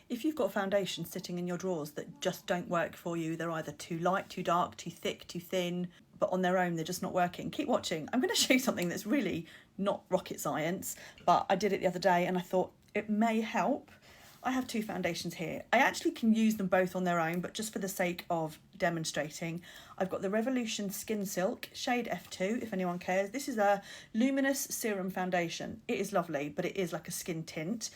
if you've got a foundation sitting in your drawers that just don't work for you, they're either too light, too dark, too thick, too thin, but on their own they're just not working, keep watching. I'm going to show you something that's really not rocket science, but I did it the other day and I thought it may help. I have two foundations here. I actually can use them both on their own, but just for the sake of demonstrating, I've got the Revolution Skin Silk shade F2, if anyone cares. This is a luminous serum foundation. It is lovely, but it is like a skin tint.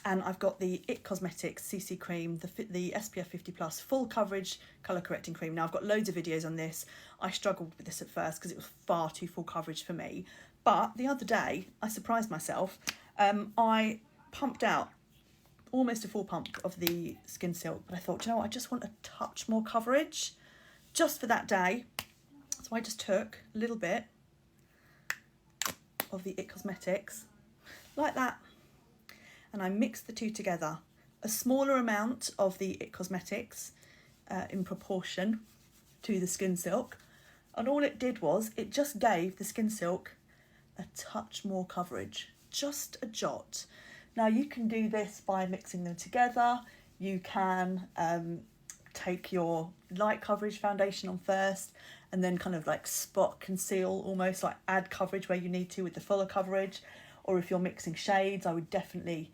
And I've got the IT Cosmetics CC cream, the SPF 50 plus full coverage colour correcting cream. Now I've got loads of videos on this. I struggled with this at first because it was far too full coverage for me. But the other day, I surprised myself. I pumped out almost a full pump of the Skin Silk, but I thought, you know what, I just want a touch more coverage just for that day. So I just took a little bit of the IT Cosmetics, like that, and I mixed the two together. A smaller amount of the IT Cosmetics in proportion to the Skin Silk, and all it did was, it just gave the Skin Silk a touch more coverage, just a jot. Now you can do this by mixing them together. You can take your light coverage foundation on first and then kind of like spot conceal, almost like add coverage where you need to with the fuller coverage. Or if you're mixing shades, I would definitely,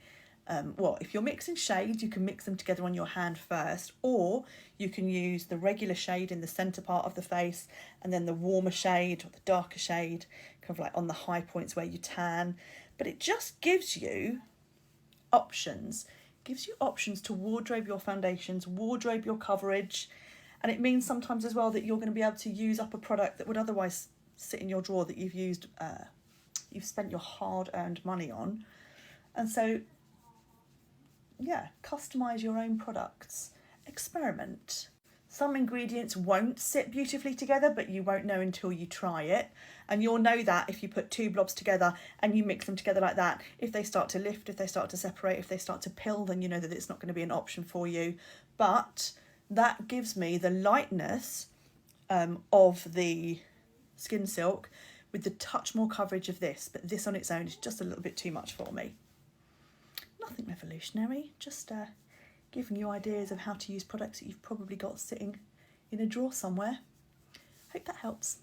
if you're mixing shades, you can mix them together on your hand first, or you can use the regular shade in the center part of the face and then the warmer shade or the darker shade kind of like on the high points where you tan. But it just gives you options, to wardrobe your foundations, wardrobe your coverage. And it means sometimes as well that you're going to be able to use up a product that would otherwise sit in your drawer that you've used, you've spent your hard-earned money on. And so yeah, customize your own products, experiment. Some ingredients won't sit beautifully together, but you won't know until you try it. And you'll know that if you put two blobs together and you mix them together like that, if they start to lift, if they start to separate, if they start to pill, then you know that it's not going to be an option for you. But that gives me the lightness of the Skin Silk with the touch more coverage of this. But this on its own is just a little bit too much for me. Nothing revolutionary, just giving you ideas of how to use products that you've probably got sitting in a drawer somewhere. Hope that helps.